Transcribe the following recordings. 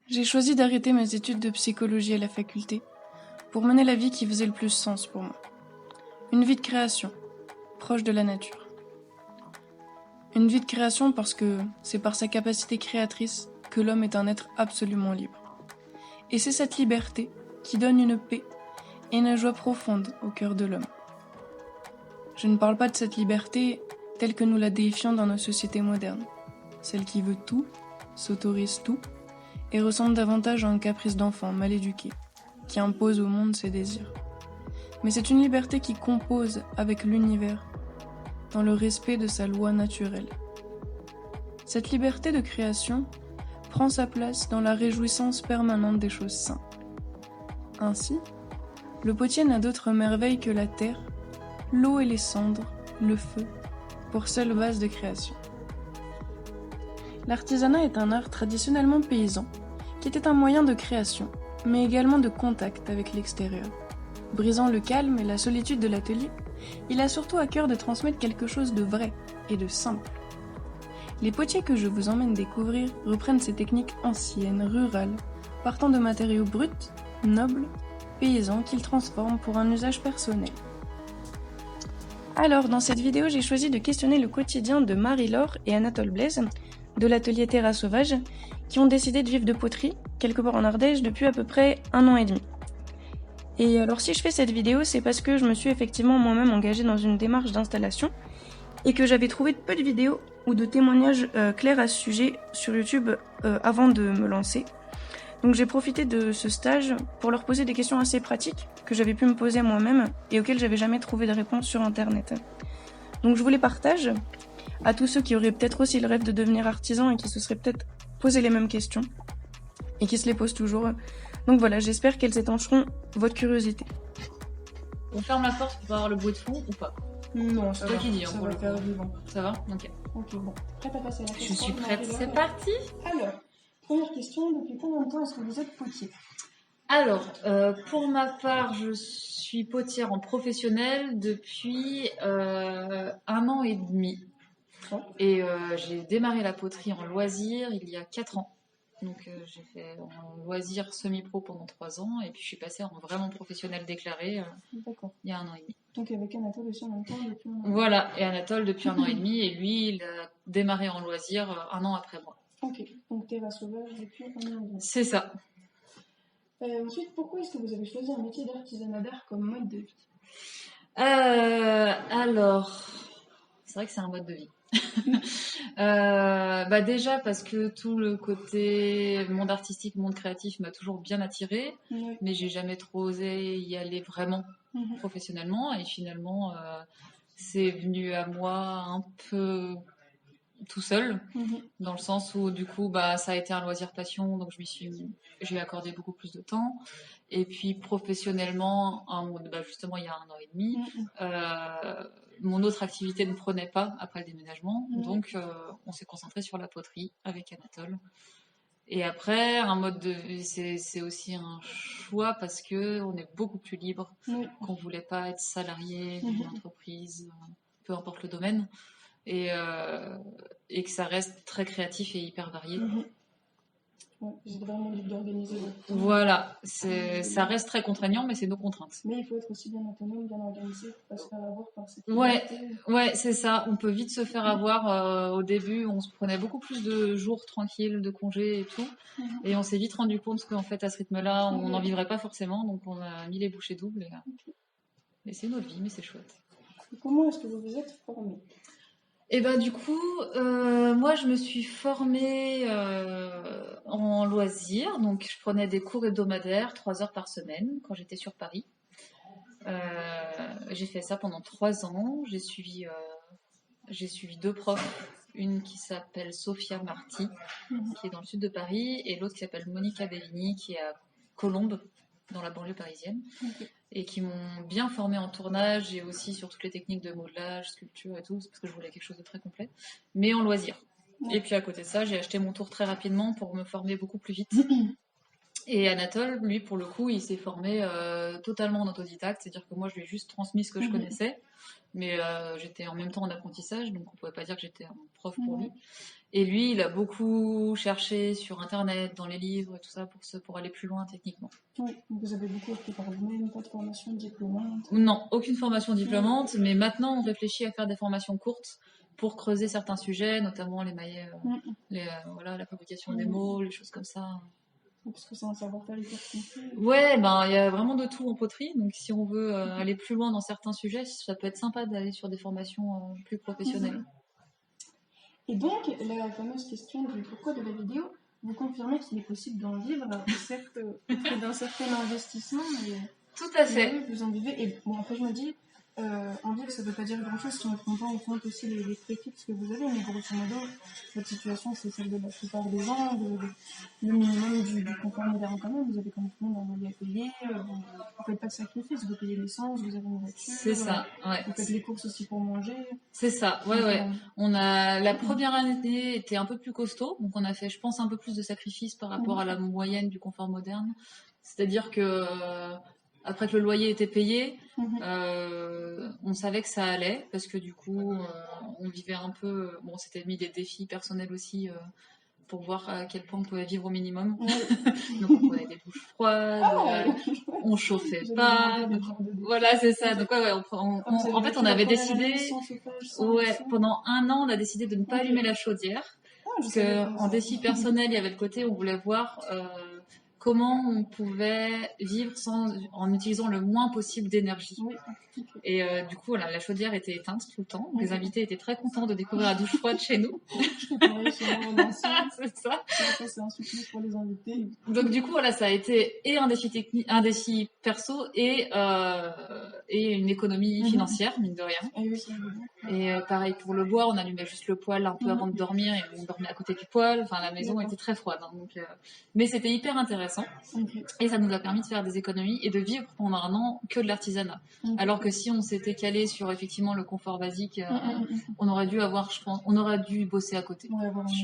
J'ai choisi d'arrêter mes études de psychologie à la faculté pour mener la vie qui faisait le plus sens pour moi. Une vie de création, proche de la nature. Une vie de création parce que c'est par sa capacité créatrice que l'homme est un être absolument libre. Et c'est cette liberté qui donne une paix et une joie profonde au cœur de l'homme. Je ne parle pas de cette liberté telle que nous la déifions dans nos sociétés modernes, celle qui veut tout, s'autorise tout, et ressemble davantage à un caprice d'enfant mal éduqué, qui impose au monde ses désirs. Mais c'est une liberté qui compose avec l'univers, dans le respect de sa loi naturelle. Cette liberté de création prend sa place dans la réjouissance permanente des choses simples. Ainsi, le potier n'a d'autre merveille que la terre, l'eau et les cendres, le feu, pour seule base de création. L'artisanat est un art traditionnellement paysan, qui était un moyen de création, mais également de contact avec l'extérieur. Brisant le calme et la solitude de l'atelier, il a surtout à cœur de transmettre quelque chose de vrai et de simple. Les potiers que je vous emmène découvrir reprennent ces techniques anciennes, rurales, partant de matériaux bruts, nobles, paysans qu'ils transforment pour un usage personnel. Alors, dans cette vidéo, j'ai choisi de questionner le quotidien de Marie-Laure et Anatole Blaise, de l'atelier Terra Sauvage, qui ont décidé de vivre de poterie, quelque part en Ardèche, depuis à peu près 1 an et demi. Et alors si je fais cette vidéo, c'est parce que je me suis effectivement moi-même engagée dans une démarche d'installation, et que j'avais trouvé peu de vidéos ou de témoignages clairs à ce sujet sur YouTube avant de me lancer. Donc j'ai profité de ce stage pour leur poser des questions assez pratiques, que j'avais pu me poser moi-même, et auxquelles j'avais jamais trouvé de réponse sur internet. Donc je vous les partage à tous ceux qui auraient peut-être aussi le rêve de devenir artisans et qui se seraient peut-être posé les mêmes questions et qui se les posent toujours. Donc voilà, j'espère qu'elles étancheront votre curiosité. On ferme la porte pour avoir le bruit de fond ou pas? Non, c'est toi qui dis, ça pour va le faire coup. vivant. Ça va? Ok. Ok, bon. Prête à passer à la question? Je suis prête, c'est parti. Alors, première question, depuis combien de temps est-ce que vous êtes potier? Alors, pour ma part, je suis potière en professionnel depuis 1 an et demi. Ouais. Et j'ai démarré la poterie en loisir il y a 4 ans. Donc j'ai fait en loisir semi-pro pendant 3 ans et puis je suis passée en vraiment professionnel déclaré D'accord. il y a 1 an et demi. Donc avec Anatole aussi en même temps depuis 1 an. Voilà, et Anatole depuis 1 an et demi et lui il a démarré en loisir 1 an après moi. Ok, donc Terra Sauvage depuis 1 an et demi. C'est ça. Ensuite, pourquoi est-ce que vous avez choisi un métier d'artisanat d'art comme mode de vie? Alors, c'est vrai que c'est un mode de vie. Déjà parce que tout le côté monde artistique, monde créatif m'a toujours bien attirée, Ouais. mais j'ai jamais trop osé y aller vraiment professionnellement et finalement c'est venu à moi un peu tout seul, dans le sens où du coup ça a été un loisir passion, donc j'ai accordé beaucoup plus de temps. Et puis professionnellement, justement il y a 1 an et demi, mon autre activité ne prenait pas après le déménagement, donc on s'est concentré sur la poterie avec Anatole. Et après, un mode de vie, c'est aussi un choix parce que on est beaucoup plus libre, qu'on voulait pas être salarié d'une entreprise, peu importe le domaine, et que ça reste très créatif et hyper varié. Ouais, vous êtes vraiment libre d'organiser. Voilà, ça reste très contraignant, mais c'est nos contraintes. Mais il faut être aussi bien autonome, bien organisé, pour pas se faire avoir par cette Ouais, c'est ça. On peut vite se faire avoir. Au début, on se prenait beaucoup plus de jours tranquilles, de congés et tout. Et on s'est vite rendu compte qu'en fait, à ce rythme-là, on n'en vivrait pas forcément. Donc, on a mis les bouchées doubles. Et c'est notre vie, mais c'est chouette. Et comment est-ce que vous vous êtes formée? Et du coup, moi je me suis formée en loisir, donc je prenais des cours hebdomadaires, 3 heures par semaine quand j'étais sur Paris. J'ai fait ça pendant 3 ans. J'ai suivi 2 profs, une qui s'appelle Sophia Marty, qui est dans le sud de Paris, et l'autre qui s'appelle Monica Bellini, qui est à Colombes, dans la banlieue parisienne. Et qui m'ont bien formée en tournage et aussi sur toutes les techniques de modelage, sculpture et tout, parce que je voulais quelque chose de très complet, mais en loisir. Et puis à côté de ça, j'ai acheté mon tour très rapidement pour me former beaucoup plus vite. Et Anatole, lui, pour le coup, il s'est formé totalement en autodidacte, c'est-à-dire que moi, je lui ai juste transmis ce que je connaissais, mais j'étais en même temps en apprentissage, donc on pouvait pas dire que j'étais un prof pour lui. Et lui, il a beaucoup cherché sur Internet, dans les livres et tout ça, pour aller plus loin techniquement. Oui, vous avez beaucoup appris par vous-même, pas de formation diplômante? Non, aucune formation diplômante, mais maintenant on réfléchit à faire des formations courtes pour creuser certains sujets, notamment les maillets, voilà, la fabrication des mots, les choses comme ça. Parce que c'est un savoir-faire hyper complet. Ouais, ben il y a vraiment de tout en poterie, donc si on veut aller plus loin dans certains sujets, ça peut être sympa d'aller sur des formations plus professionnelles. Et donc, la fameuse question du pourquoi de la vidéo, vous confirmez qu'il est possible d'en vivre, certes au prix d'un certain investissement, mais Tout à fait. oui, vous en vivez. Et bon, après, je me dis, en vivre, ça ne veut pas dire grand-chose si on ne prend pas en compte aussi les frais fixes que vous avez, mais grosso modo, votre situation, c'est celle de la plupart des gens, le minimum du confort moderne quand même. Vous avez comme tout le monde un loyer à payer, vous ne faites pas de sacrifices, vous payez l'essence, vous avez une voiture. C'est ça, ouais. Vous faites les courses aussi pour manger. C'est ça, ouais. La première année était un peu plus costaud, donc on a fait, je pense, un peu plus de sacrifices par rapport à la moyenne du confort moderne. C'est-à-dire que après que le loyer était payé, on savait que ça allait, parce que du coup, on vivait un peu. Bon, on s'était mis des défis personnels aussi pour voir à quel point on pouvait vivre au minimum. Donc on prenait des douches froides, on chauffait pas. Donc, voilà, c'est ça. Donc en fait, on avait décidé, pendant un an, on a décidé de ne pas allumer la chaudière. Parce qu'en défi personnel, il y avait le côté où on voulait voir comment on pouvait vivre en utilisant le moins possible d'énergie. Et du coup, voilà, la chaudière était éteinte tout le temps. Les invités étaient très contents de découvrir la douche froide chez nous. C'est ça. C'est un supplice pour les invités. Donc du coup, voilà, ça a été et un défi technique, un défi perso et une économie financière, mine de rien. Et pareil pour le bois, on allumait juste le poêle un peu avant de dormir et on dormait à côté du poêle. Enfin, la maison était très froide. Hein, donc, mais c'était hyper intéressant. Et ça nous a permis de faire des économies et de vivre pendant un an que de l'artisanat. Alors que si on s'était calé sur effectivement le confort basique, on aurait dû avoir, je pense, on aurait dû bosser à côté.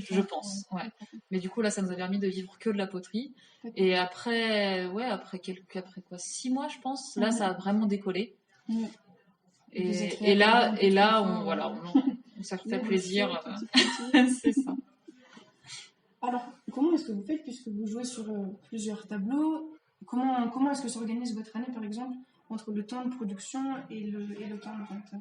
Je pense. Ouais. Mais du coup, là, ça nous a permis de vivre que de la poterie. Et après 6 mois, je pense, là, ça a vraiment décollé. Et là, on s'est fait plaisir. C'est ça. Alors, comment est-ce que vous faites, puisque vous jouez sur plusieurs tableaux, comment est-ce que s'organise votre année, par exemple, entre le temps de production et le temps de vente?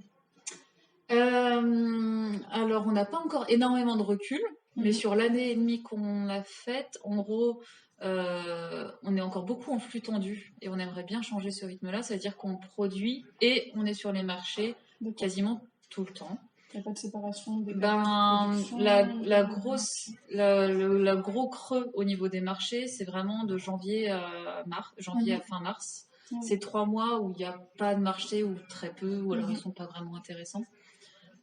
Alors, on n'a pas encore énormément de recul, mais sur l'année et demie qu'on a faite, en gros, on est encore beaucoup en flux tendu et on aimerait bien changer ce rythme-là, c'est-à-dire qu'on produit et on est sur les marchés quasiment tout le temps. Il n'y a pas de séparation des le gros creux au niveau des marchés, c'est vraiment de janvier à fin mars. C'est 3 mois où il n'y a pas de marché ou très peu, ou alors ils ne sont pas vraiment intéressants.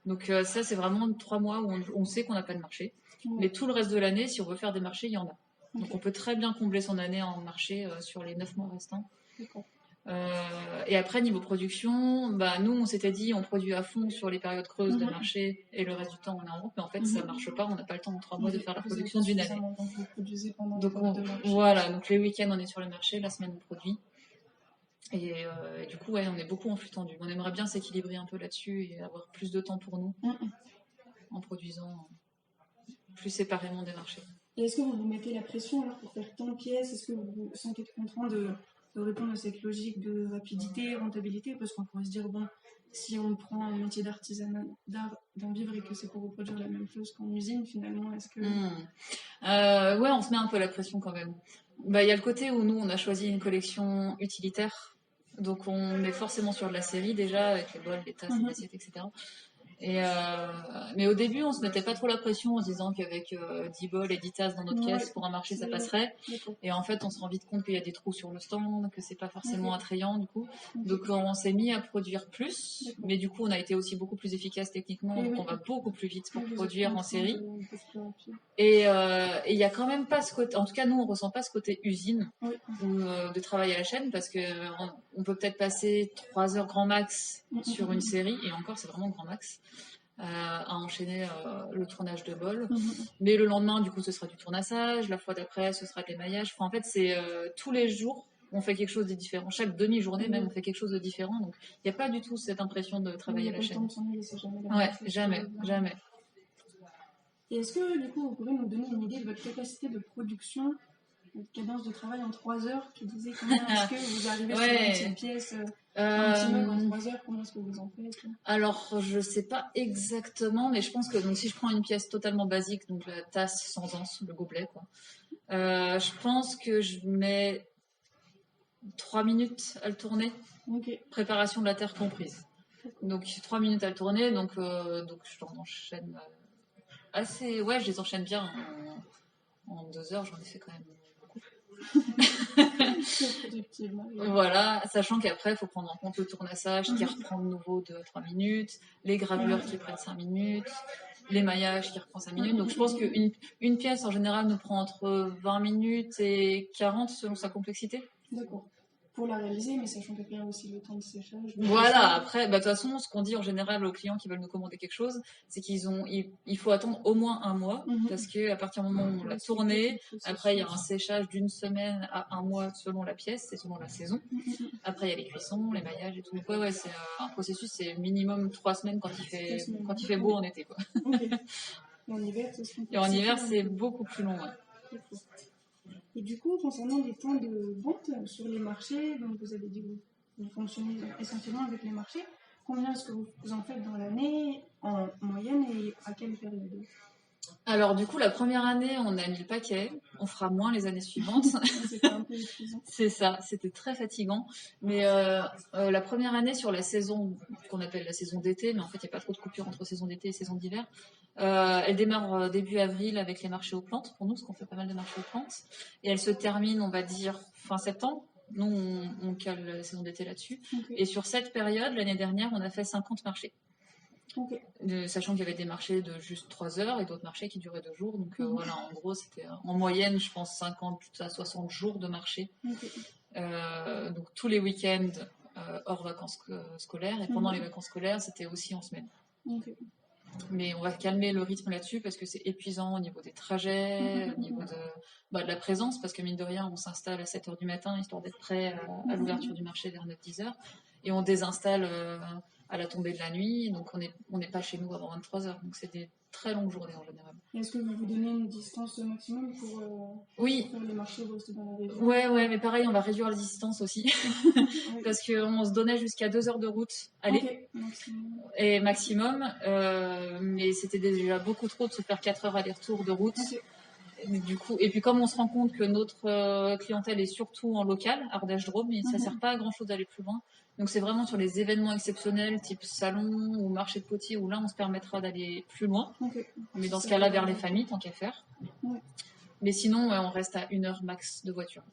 Donc ça, c'est vraiment 3 mois où on sait qu'on n'a pas de marché. Mais tout le reste de l'année, si on veut faire des marchés, il y en a. Donc on peut très bien combler son année en marché sur les 9 mois restants. Et après, niveau production, nous, on s'était dit, on produit à fond sur les périodes creuses de marché et le reste du temps, on est en groupe. Mais en fait, ça marche pas. On n'a pas le temps en 3 mois de faire la production d'une année. Donc voilà, donc les week-ends, on est sur le marché, la semaine, on produit. Et du coup, on est beaucoup en flux tendu. On aimerait bien s'équilibrer un peu là-dessus et avoir plus de temps pour nous en produisant plus séparément des marchés. Et est-ce que vous vous mettez la pression alors pour faire tant de pièces? Est-ce que vous vous sentez contraint de répondre à cette logique de rapidité, rentabilité? Parce qu'on pourrait se dire, bon, si on prend un métier d'artisanat, d'en vivre et que c'est pour reproduire la même chose qu'en usine, finalement, est-ce que... Ouais, on se met un peu la pression quand même. Il y a le côté où nous, on a choisi une collection utilitaire. Donc on est forcément sur de la série déjà, avec les bols, les tasses, les assiettes, etc. Mais au début, on se mettait pas trop la pression en se disant qu'avec 10 bols et 10 tasses dans notre caisse, pour un marché, ça passerait. Et en fait, on se rend vite compte qu'il y a des trous sur le stand, que c'est pas forcément attrayant du coup. Donc on s'est mis à produire plus, mais du coup, on a été aussi beaucoup plus efficace techniquement, donc on va beaucoup plus vite pour produire en série. Et il y a quand même pas ce côté, en tout cas nous, on ressent pas ce côté usine ou de travail à la chaîne, parce que on peut peut-être passer 3 heures grand max sur une série, et encore, c'est vraiment grand max. À enchaîner le tournage de bol. Mais le lendemain, du coup, ce sera du tournassage. La fois d'après, ce sera de l'émaillage. Enfin, en fait, c'est tous les jours, on fait quelque chose de différent. Chaque demi-journée, même, on fait quelque chose de différent. Donc, il n'y a pas du tout cette impression de travailler à la chaîne. Ouais, jamais. Et est-ce que, du coup, vous pouvez nous donner une idée de votre capacité de production, votre cadence de travail en 3 heures? Tu disais combien est-ce que vous arrivez sur une petite pièce, un petit meuble en 3 heures? Combien est-ce que vous en faites? Alors, je sais pas exactement, mais je pense que donc, si je prends une pièce totalement basique, donc la tasse sans anse, le gobelet, quoi, je pense que je mets 3 minutes à le tourner. Préparation de la terre comprise. Donc 3 minutes à le tourner, donc je t'en enchaîne assez. Ouais, je les enchaîne bien en 2 heures, j'en ai fait quand même beaucoup. Voilà, sachant qu'après, il faut prendre en compte le tournassage qui reprend de nouveau 2 à 3 minutes, les gravures qui prennent 5 minutes, l'émaillage qui reprend 5 minutes. Donc je pense qu'une pièce en général nous prend entre 20 minutes et 40 selon sa complexité. D'accord. Pour la réaliser, mais sachant qu'il y a aussi le temps de séchage. Voilà, après, de toute façon, ce qu'on dit en général aux clients qui veulent nous commander quelque chose, c'est il faut attendre au moins 1 mois, parce qu'à partir du moment où on l'a tourné, après il y a un séchage d'1 semaine à 1 mois selon la pièce et selon la saison. Après il y a les cuissons, les maillages et tout. Donc ouais, c'est un processus, c'est minimum 3 semaines quand il fait beau en été, quoi. Et en hiver, c'est beaucoup plus long, ouais. Et du coup, concernant les temps de vente sur les marchés, donc vous avez dit que vous fonctionnez essentiellement avec les marchés. Combien est-ce que vous en faites dans l'année, en moyenne, et à quelle période? Alors du coup, la première année, on a mis le paquet. On fera moins les années suivantes. C'était un peu épuisant. C'est ça, c'était très fatigant. Mais la première année sur la saison qu'on appelle la saison d'été, mais en fait, il n'y a pas trop de coupure entre saison d'été et saison d'hiver. Elle démarre début avril avec les marchés aux plantes, pour nous, parce qu'on fait pas mal de marchés aux plantes. Et elle se termine, on va dire, fin septembre. Nous, on cale la saison d'été là-dessus. Et sur cette période, l'année dernière, on a fait 50 marchés. Sachant qu'il y avait des marchés de juste 3 heures et d'autres marchés qui duraient 2 jours. Donc voilà, en gros, c'était en moyenne, je pense, 50 à 60 jours de marché. Donc tous les week-ends hors vacances scolaires. Et pendant les vacances scolaires, c'était aussi en semaine. Mais on va calmer le rythme là-dessus parce que c'est épuisant au niveau des trajets, au niveau de la présence, parce que mine de rien, on s'installe à 7 heures du matin histoire d'être prêt à l'ouverture du marché vers 9-10 heures. Et on désinstalle à la tombée de la nuit, donc on n'est pas chez nous avant 23 heures. Donc c'est des très longues journées en général. Est-ce que vous vous donnez une distance maximum pour faire les marchés dans la région? Ouais, mais pareil, on va réduire la distance aussi. Parce qu'on se donnait jusqu'à 2 heures de route aller. Et maximum. Mais c'était déjà beaucoup trop de se faire 4 heures aller-retour de route. Du coup, et puis comme on se rend compte que notre clientèle est surtout en local, Ardèche-Drôme, ça sert pas à grand chose d'aller plus loin. Donc c'est vraiment sur les événements exceptionnels, type salon ou marché de potier, où là on se permettra d'aller plus loin. Mais dans ce cas-là, vers les familles, tant qu'à faire. Mais sinon, on reste à 1 heure max de voiture.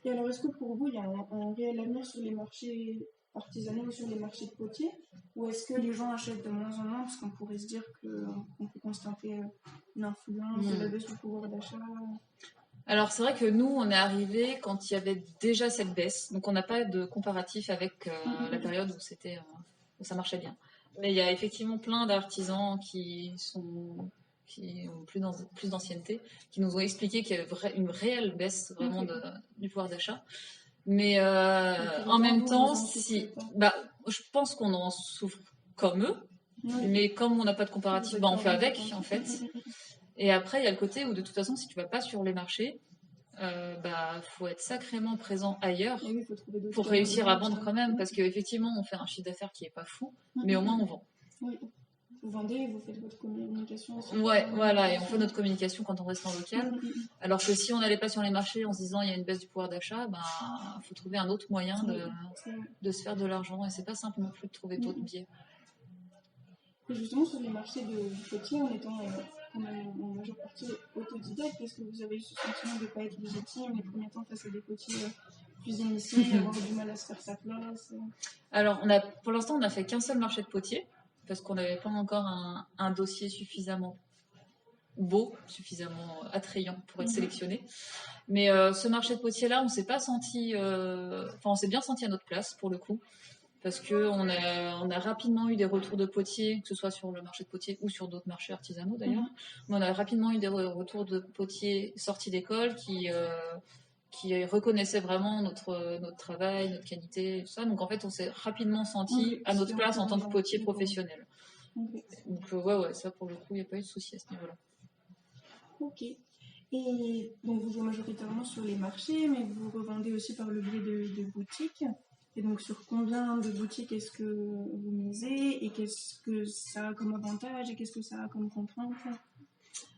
Et alors, est-ce que pour vous, il y a un réel avenir sur les marchés artisanaux ou sur les marchés de potiers? Ou est-ce que les gens achètent de moins en moins, parce qu'on pourrait se dire qu'on peut constater une influence de la baisse du pouvoir d'achat? Alors c'est vrai que nous, on est arrivé quand il y avait déjà cette baisse, donc on n'a pas de comparatif avec la période où ça marchait bien. Mais il y a effectivement plein d'artisans qui ont plus d'ancienneté, qui nous ont expliqué qu'il y avait une réelle baisse vraiment du pouvoir d'achat. Mais en même temps, je pense qu'on en souffre comme eux, mais comme on n'a pas de comparatif, on fait avec en fait. Et après, il y a le côté où de toute façon, si tu vas pas sur les marchés, faut être sacrément présent ailleurs pour réussir à vendre quand même, parce qu'effectivement, on fait un chiffre d'affaires qui est pas fou, mais au moins on vend. Vous vendez, vous faites votre communication aussi. Ouais, voilà, et on fait notre communication quand on reste en local. Alors que si on n'allait pas sur les marchés en se disant il y a une baisse du pouvoir d'achat, faut trouver un autre moyen de se faire de l'argent, et c'est pas simple non plus de trouver d'autres biais. Et justement, sur les marchés de potiers, en étant quand même en majeure partie autodidacte, est-ce que vous avez eu ce sentiment de ne pas être légitime les premiers temps face à des potiers plus initiés, avoir du mal à se faire sa place? Alors, pour l'instant, on n'a fait qu'un seul marché de potiers, parce qu'on n'avait pas encore un dossier suffisamment beau, suffisamment attrayant pour être sélectionné. Mais ce marché de potiers-là, on s'est pas senti... on s'est bien senti à notre place, pour le coup. Parce qu'on a rapidement eu des retours de potiers, que ce soit sur le marché de potiers ou sur d'autres marchés artisanaux d'ailleurs. Mais on a rapidement eu des retours de potiers sortis d'école qui reconnaissaient vraiment notre travail, notre qualité et tout ça. Donc en fait, on s'est rapidement senti à notre place en tant que potier professionnel. Okay. Donc ouais, ça pour le coup, il n'y a pas eu de souci à ce niveau-là. Ok. Et donc vous jouez majoritairement sur les marchés, mais vous revendez aussi par le biais de boutiques. Et donc sur combien de boutiques est-ce que vous misez et qu'est-ce que ça a comme avantage et qu'est-ce que ça a comme contrainte?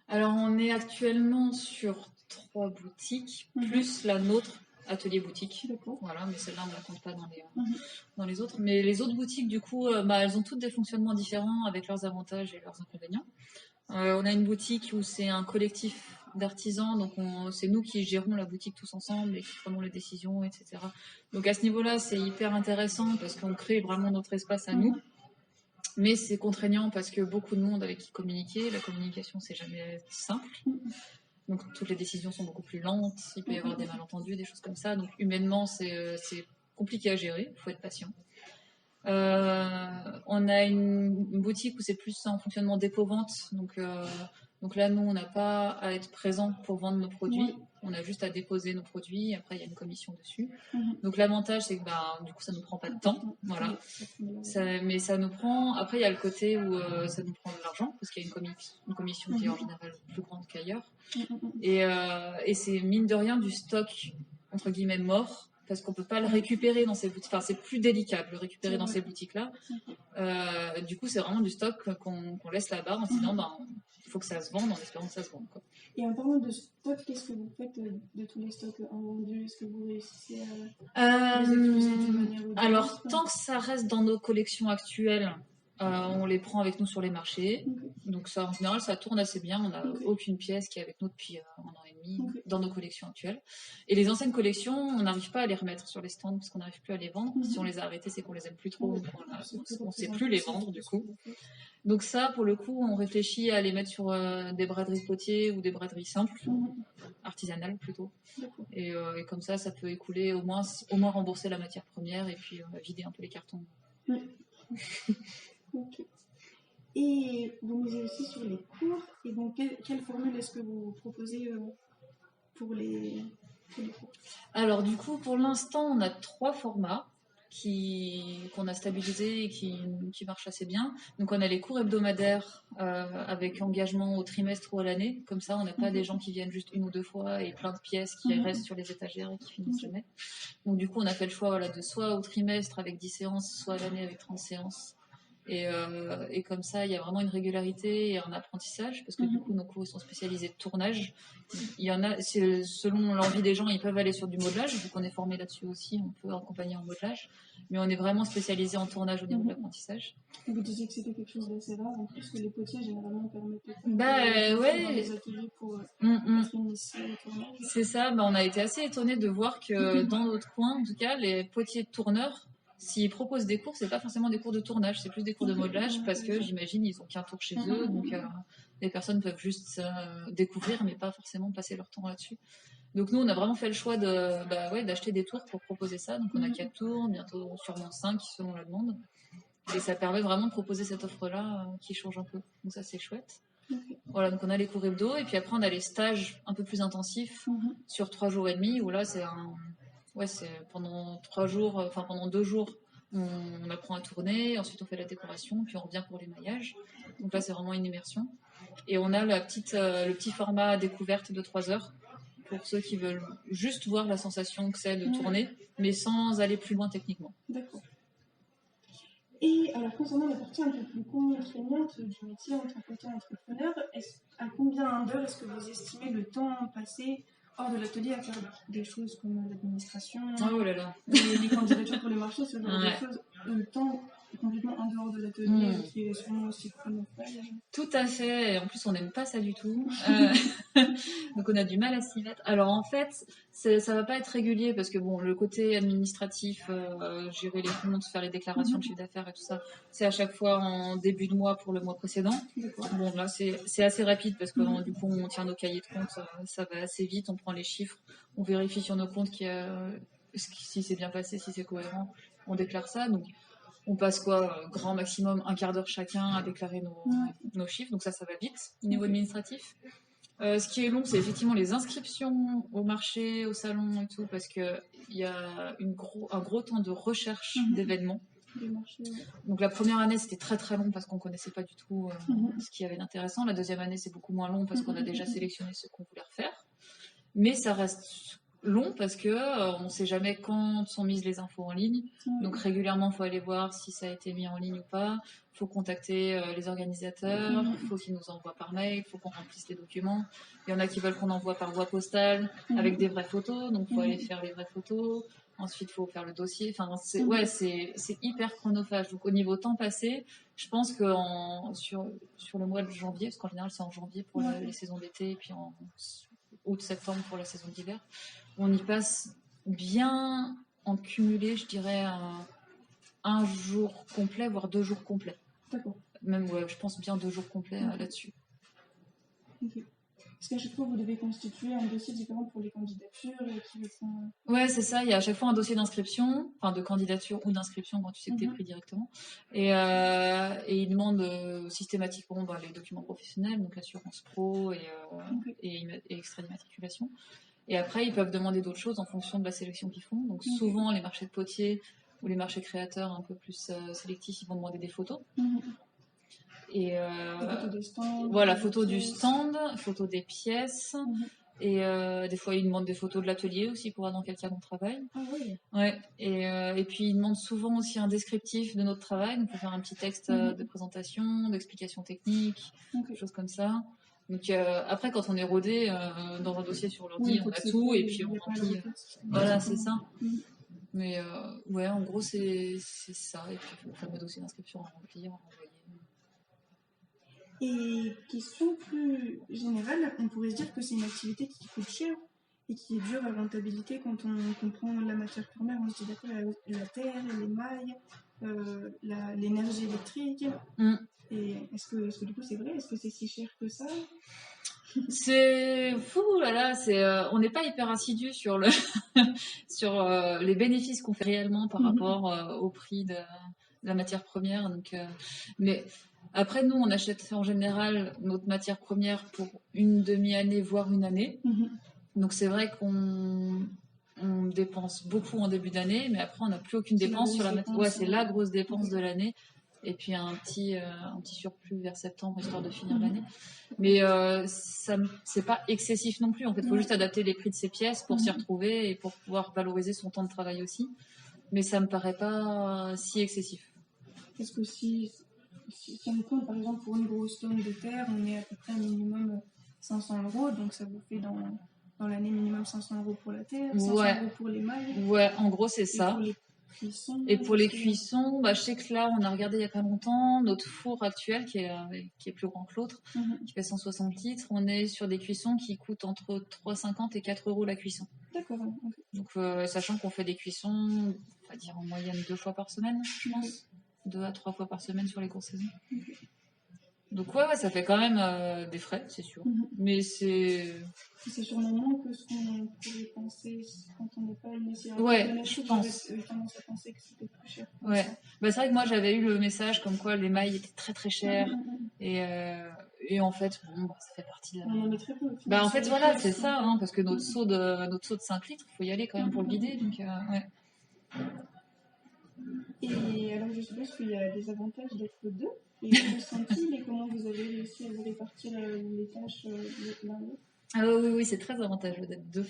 Alors on est actuellement sur 3 boutiques, plus la nôtre, atelier boutique. Voilà, mais celle-là on ne la compte pas dans les autres. Mais les autres boutiques, du coup, elles ont toutes des fonctionnements différents avec leurs avantages et leurs inconvénients. On a une boutique où c'est un collectif d'artisans, donc c'est nous qui gérons la boutique tous ensemble et qui prenons les décisions, etc. Donc à ce niveau-là, c'est hyper intéressant parce qu'on crée vraiment notre espace à nous. Mais c'est contraignant parce que beaucoup de monde avec qui communiquer, la communication c'est jamais simple. Donc toutes les décisions sont beaucoup plus lentes, il peut y avoir des malentendus, des choses comme ça. Donc humainement c'est compliqué à gérer, il faut être patient. On a une boutique où c'est plus en fonctionnement dépôt-vente. Donc là, nous, on n'a pas à être présent pour vendre nos produits. On a juste à déposer nos produits. Après, il y a une commission dessus. Donc l'avantage, c'est que du coup, ça ne nous prend pas de temps. Voilà. Mais ça nous prend... Après, il y a le côté où ça nous prend de l'argent, parce qu'il y a une commission qui est en général plus grande qu'ailleurs. Et c'est mine de rien du stock, entre guillemets, mort. Parce qu'on ne peut pas le récupérer dans ces boutiques. Enfin, c'est plus délicat de le récupérer dans ces boutiques-là. Du coup, c'est vraiment du stock qu'on laisse là-bas en se disant, il faut que ça se vende, en espérant que ça se vende. Quoi. Et en parlant de stock, qu'est-ce que vous faites de tous les stocks invendus? Est-ce que vous réussissez à les utiliser d'une manière ou d'une autre? Alors, tant que ça reste dans nos collections actuelles, on les prend avec nous sur les marchés. Donc ça, en général, ça tourne assez bien. On n'a aucune pièce qui est avec nous depuis 1 an et demi dans nos collections actuelles. Et les anciennes collections, on n'arrive pas à les remettre sur les stands parce qu'on n'arrive plus à les vendre. Si on les a arrêtées, c'est qu'on les aime plus trop. Donc on ne sait plus les vendre du coup. Donc ça, pour le coup, on réfléchit à les mettre sur des braderies potiers ou des braderies simples, artisanales plutôt. Et comme ça peut écouler au moins rembourser la matière première et puis vider un peu les cartons. Okay. Et vous misez aussi sur les cours. Et donc, quelle formule est-ce que vous proposez pour les cours? Alors, du coup, pour l'instant, on a 3 formats qu'on a stabilisés et qui marchent assez bien. Donc, on a les cours hebdomadaires avec engagement au trimestre ou à l'année. Comme ça, on n'a pas des gens qui viennent juste 1 ou 2 fois et plein de pièces qui restent sur les étagères et qui finissent jamais. Donc, du coup, on a fait le choix de soit au trimestre avec 10 séances, soit à l'année avec 30 séances. Et comme ça, il y a vraiment une régularité et un apprentissage, parce que du coup, nos cours ils sont spécialisés de tournage. Il y en a, selon l'envie des gens, ils peuvent aller sur du modelage, vu qu'on est formé là-dessus aussi, on peut accompagner en modelage. Mais on est vraiment spécialisé en tournage au niveau de l'apprentissage. Vous disiez que c'était quelque chose d'assez rare, en plus que les potiers généralement permettent des ateliers pour être initiés au tournage. C'est ça, on a été assez étonnés de voir que dans notre coin, en tout cas, les potiers tourneurs, s'ils proposent des cours, c'est pas forcément des cours de tournage, c'est plus des cours de modelage parce que j'imagine ils ont qu'un tour chez eux, donc les personnes peuvent juste découvrir mais pas forcément passer leur temps là-dessus. Donc nous on a vraiment fait le choix d'acheter des tours pour proposer ça, donc on a 4 tours, bientôt sûrement 5 selon la demande, et ça permet vraiment de proposer cette offre-là qui change un peu, donc ça c'est chouette. Voilà, donc on a les cours hebdo et puis après on a les stages un peu plus intensifs sur 3 jours et demi où là c'est pendant 3 jours, enfin pendant 2 jours, on apprend à tourner, ensuite on fait la décoration, puis on revient pour l'émaillage. Donc là, c'est vraiment une immersion. Et on a le petit format découverte de 3 heures pour ceux qui veulent juste voir la sensation que c'est de tourner, mais sans aller plus loin techniquement. D'accord. Et alors, concernant la partie un peu plus contraignante du métier en tant qu'auto-entrepreneur, à combien d'heures est-ce que vous estimez le temps passé hors de l'atelier à faire des choses comme l'administration, les candidatures pour les marchés, ce genre de choses, le temps complètement en dehors de l'atelier, qui est sûrement aussi chronophage? Tout à fait, et en plus on n'aime pas ça du tout, donc on a du mal à s'y mettre. Alors en fait, ça va pas être régulier parce que le côté administratif, gérer les comptes, faire les déclarations de chiffre d'affaires et tout ça, c'est à chaque fois en début de mois pour le mois précédent. Bon là c'est assez rapide parce que du coup on tient nos cahiers de compte, ça va assez vite, on prend les chiffres, on vérifie sur nos comptes si c'est bien passé, si c'est cohérent, on déclare ça. Donc on passe grand maximum 1/4 d'heure chacun à déclarer nos chiffres, donc ça va vite au niveau administratif. Ce qui est long, c'est effectivement les inscriptions au marché, au salon et tout, parce qu'il y a un gros temps de recherche d'événements. des marchés. Ouais. Donc la première année, c'était très très long parce qu'on ne connaissait pas du tout ce qu'il y avait d'intéressant. La deuxième année, c'est beaucoup moins long parce qu'on a déjà sélectionné ce qu'on voulait refaire. Mais ça reste long parce que on ne sait jamais quand sont mises les infos en ligne. Donc régulièrement, il faut aller voir si ça a été mis en ligne ou pas. Il faut contacter les organisateurs. Il faut qu'ils nous envoient par mail. Il faut qu'on remplisse les documents. Il y en a qui veulent qu'on envoie par voie postale avec des vraies photos. Donc il faut aller faire les vraies photos. Ensuite, il faut faire le dossier. Enfin, c'est hyper chronophage. Donc au niveau temps passé, je pense que sur le mois de janvier, parce qu'en général c'est en janvier pour les saisons d'été et puis en août-septembre pour la saison d'hiver, on y passe bien en cumulé, je dirais, un jour complet, voire 2 jours complets. D'accord. Même, je pense bien 2 jours complets là-dessus. Okay. Parce qu'à chaque fois, vous devez constituer un dossier différent pour les candidatures qui font... Ouais, c'est ça. Il y a à chaque fois un dossier d'inscription, enfin de candidature ou d'inscription quand tu sais que tu es pris directement. Et ils demandent systématiquement les documents professionnels, donc assurance pro et extrait d'immatriculation. Et après, ils peuvent demander d'autres choses en fonction de la sélection qu'ils font. Donc souvent, les marchés de potiers ou les marchés créateurs un peu plus sélectifs, ils vont demander des photos. Et photos des stands, voilà, photo du stand, photo des pièces. Et des fois, ils demandent des photos de l'atelier aussi pour voir dans quel cadre on travaille. Ah oui. Ouais. Et puis, ils demandent souvent aussi un descriptif de notre travail. Donc, il faut faire un petit texte de présentation, d'explication technique, des choses comme ça. Donc après, quand on est rodé dans un dossier sur l'ordi, on a tout et puis on remplit. Voilà, c'est ça. Mais ouais, en gros, c'est ça. Et puis, il faut le fameux dossier d'inscription à remplir, à envoyer. Et question plus générale, on pourrait se dire que c'est une activité qui coûte cher et qui est dure à rentabilité quand on comprend la matière première. On se dit d'accord, la terre, l'émail, l'énergie électrique. Et est-ce que du coup c'est vrai? Est-ce que c'est si cher que ça? C'est fou, là, on n'est pas hyper assidu sur les bénéfices qu'on fait réellement par rapport au prix de la matière première. Donc, mais après, nous, on achète en général notre matière première pour une demi-année, voire une année. Donc, c'est vrai qu'on dépense beaucoup en début d'année, mais après, on n'a plus aucune dépense sur la matière. Ouais, c'est la grosse dépense de l'année. Et puis, un petit surplus vers septembre, histoire de finir l'année. Mais c'est pas excessif non plus. En fait, il faut juste adapter les prix de ces pièces pour s'y retrouver et pour pouvoir valoriser son temps de travail aussi. Mais ça me paraît pas si excessif. Parce que si on compte, par exemple, pour une grosse tonne de terre, on est à peu près un minimum 500 €. Donc, ça vous fait dans l'année minimum 500 € pour la terre, 500 € pour les mailles. Ouais, en gros, c'est ça. Et pour les cuissons, je sais que là, on a regardé il n'y a pas longtemps, notre four actuel, qui est plus grand que l'autre, qui fait 160 litres, on est sur des cuissons qui coûtent entre 3,50 et 4 € la cuisson. D'accord. Donc, sachant qu'on fait des cuissons, on va dire en moyenne 2 fois par semaine, je pense. 2 à 3 fois par semaine sur les courtes saisons. Donc ouais, ça fait quand même des frais, c'est sûr. Mais c'est sûrement que ce qu'on pourrait penser quand on n'est pas initié. Ouais, je pense. J'avais tendance à penser que c'était plus cher. Ouais. C'est vrai que moi j'avais eu le message comme quoi les mailles étaient très très chères. Et en fait, ça fait partie de... On en met très peu. En fait, voilà, c'est ça, parce que notre seau de 5 litres, il faut y aller quand même pour le vider. Donc, ouais. Et alors, je suppose qu'il y a des avantages d'être deux. Et vous sentez, mais comment vous avez réussi à vous répartir les tâches l'un l'autre? Oui, c'est très avantageux d'être deux.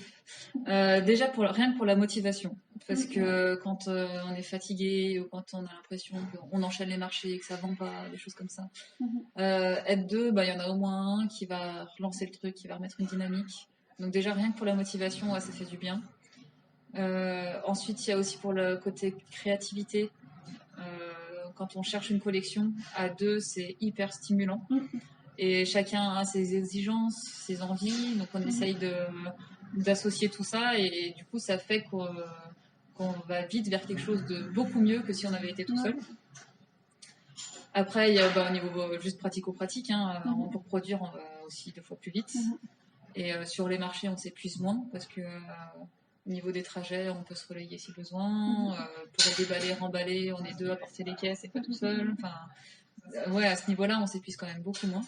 Déjà, rien que pour la motivation. Parce que quand on est fatigué ou quand on a l'impression qu'on enchaîne les marchés et que ça ne vend pas, des choses comme ça, être deux, il y en a au moins un qui va relancer le truc, qui va remettre une dynamique. Donc déjà, rien que pour la motivation, ça fait du bien. Ensuite, il y a aussi pour le côté créativité. Quand on cherche une collection, à deux, c'est hyper stimulant. Et chacun a ses exigences, ses envies, donc on essaye d'associer tout ça, et du coup, ça fait qu'on va vite vers quelque chose de beaucoup mieux que si on avait été tout seul. Après, il y a au niveau juste pratico-pratique, pour produire, on va aussi 2 fois plus vite. Et sur les marchés, on s'épuise moins, parce que au niveau des trajets, on peut se relayer si besoin. Pour déballer, remballer, on est deux à porter les caisses et pas tout seul. Enfin, à ce niveau-là, on s'épuise quand même beaucoup moins.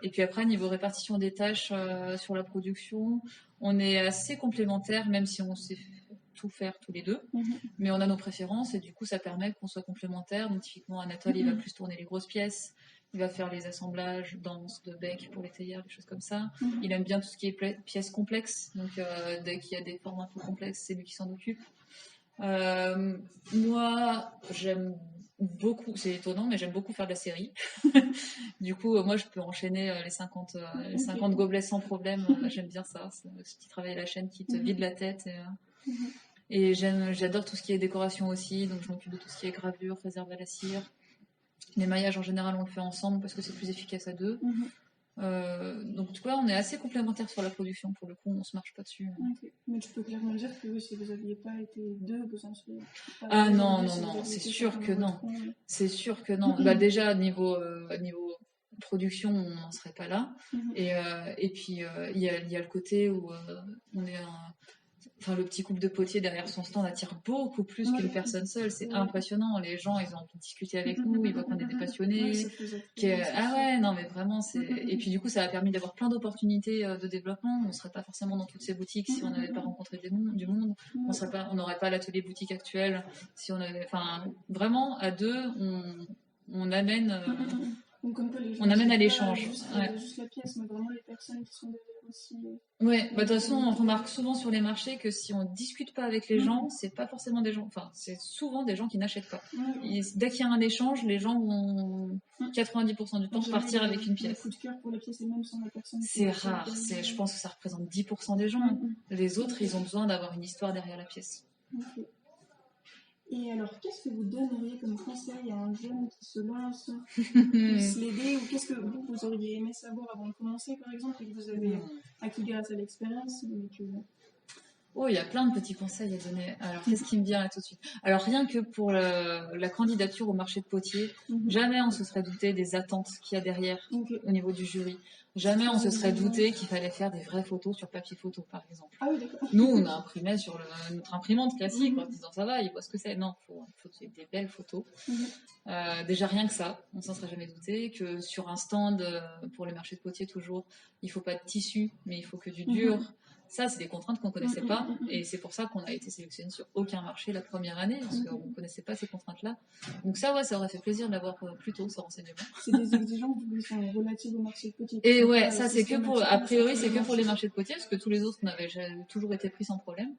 Et puis après, niveau répartition des tâches sur la production, on est assez complémentaires, même si on s'est tout faire tous les deux, mais on a nos préférences et du coup ça permet qu'on soit complémentaires. Donc typiquement Anatole il va plus tourner les grosses pièces, il va faire les assemblages d'anses, de bec pour les théières, des choses comme ça. Il aime bien tout ce qui est pièces complexes, donc dès qu'il y a des formes un peu complexes, c'est lui qui s'en occupe. Moi, j'aime beaucoup, c'est étonnant, mais j'aime beaucoup faire de la série. Du coup, moi, je peux enchaîner les 50 gobelets sans problème. J'aime bien ça, ce petit travail à la chaîne qui te vide la tête. Et j'adore tout ce qui est décoration aussi, donc je m'occupe de tout ce qui est gravure, réserve à la cire. Les maillages, en général, on le fait ensemble parce que c'est plus efficace à deux. Donc, tu vois, on est assez complémentaires sur la production. Pour le coup, on se marche pas dessus. Okay. Mais tu peux clairement dire que si vous n'aviez pas été deux, vous en seriez pas. Ah non, c'est sûr que non. C'est sûr que non. Bah, déjà, niveau production, on n'en serait pas là. Et puis, il y a le côté où on est le petit couple de potiers derrière son stand attire beaucoup plus qu'une personne seule. C'est impressionnant. Les gens, ils ont envie de discuter avec nous, ils voient qu'on est des passionnés. Ah ouais, non, mais vraiment, c'est. Et puis, du coup, ça a permis d'avoir plein d'opportunités de développement. On ne serait pas forcément dans toutes ces boutiques si on n'avait pas rencontré du monde. On n'aurait pas l'atelier boutique actuel si on avait. Enfin, vraiment, à deux, on amène. On amène à l'échange. Juste la pièce, mais vraiment les personnes qui sont derrière aussi. Ouais, de toute façon, on remarque souvent sur les marchés que si on discute pas avec les gens, c'est pas forcément des gens. Enfin, c'est souvent des gens qui n'achètent pas. Dès qu'il y a un échange, les gens vont 90% du temps partir avec une pièce. Le coup de cœur pour la pièce et même sans la personne. C'est rare. Je pense que ça représente 10% des gens. Les autres, ils ont besoin d'avoir une histoire derrière la pièce. Okay. Et alors, qu'est-ce que vous donneriez comme conseil à un jeune qui se lance, qui se l'aider, ou qu'est-ce que vous auriez aimé savoir avant de commencer, par exemple, et que vous avez acquis grâce à l'expérience, mais que... Oh, il y a plein de petits conseils à donner. Alors, qu'est-ce qui me vient là tout de suite? Alors, rien que pour la candidature au marché de Potier, jamais on se serait douté des attentes qu'il y a derrière au niveau du jury. Jamais on se serait douté qu'il fallait faire des vraies photos sur papier photo, par exemple. Ah oui, d'accord. Nous, on a imprimé sur notre imprimante classique en disant ça va, il voit ce que c'est. Non, il faut des belles photos. Déjà, rien que ça, on s'en serait jamais douté. Que sur un stand, pour les marchés de Potier, toujours, il faut pas de tissu, mais il faut que du dur. Ça, c'est des contraintes qu'on ne connaissait pas, et c'est pour ça qu'on a été sélectionné sur aucun marché la première année, parce qu'on ne connaissait pas ces contraintes-là. Donc ça, ouais, ça aurait fait plaisir d'avoir plus tôt ce renseignement. C'est des exigences qui sont relatives au marché de Potier. Et ouais, ça, c'est que pour, a priori, c'est que pour les marchés de Potier, parce que tous les autres, on avait toujours été pris sans problème.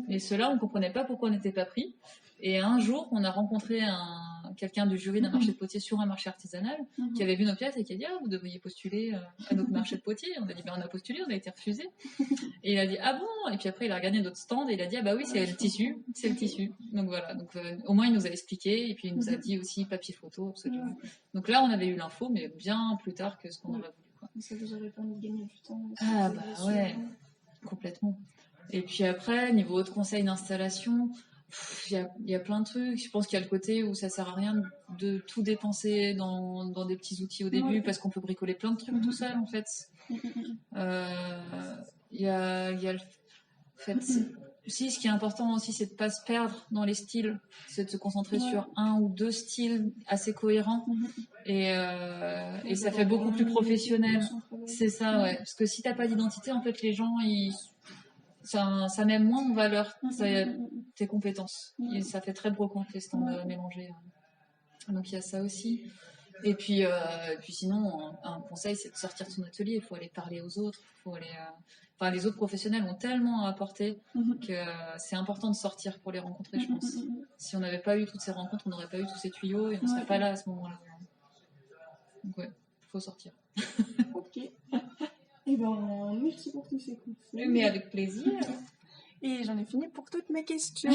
Mais ceux-là, on ne comprenait pas pourquoi on n'était pas pris. Et un jour, on a rencontré quelqu'un du jury d'un marché de Potier sur un marché artisanal qui avait vu nos pièces et qui a dit « Ah, vous devriez postuler à notre marché de Potier ». On a dit « On a postulé, on a été refusé ». Et il a dit « Ah bon ?» Et puis après, il a regardé notre stand et il a dit « Ah bah oui, c'est le tissu, c'est le tissu ». Donc voilà, donc au moins il nous a expliqué et puis il nous a dit aussi papier photo, absolument. Donc là, on avait eu l'info, mais bien plus tard que ce qu'on aurait voulu, quoi. Ça vous aurait permis de gagner du temps. Ah bah ouais, complètement. Et puis après, niveau autre conseil d'installation... Il y a plein de trucs. Je pense qu'il y a le côté où ça sert à rien de tout dépenser dans des petits outils au début parce qu'on peut bricoler plein de trucs tout seul en fait. Il y a le fait. Si, ce qui est important aussi, c'est de ne pas se perdre dans les styles, c'est de se concentrer sur un ou deux styles assez cohérents et ça fait beaucoup plus professionnel. C'est ça, ouais. Parce que si t'as pas d'identité, en fait, les gens ça met moins en valeur tes compétences. Et ça fait très brocante les stands mélangés. Donc il y a ça aussi. Et puis sinon, un conseil, c'est de sortir de son atelier. Il faut aller parler aux autres. Les autres professionnels ont tellement à apporter que c'est important de sortir pour les rencontrer, je pense. Si on n'avait pas eu toutes ces rencontres, on n'aurait pas eu tous ces tuyaux et on ne serait pas là à ce moment-là. Donc ouais, il faut sortir. Ok. Eh ben, merci pour tous ces conseils. Mais avec plaisir. Et j'en ai fini pour toutes mes questions.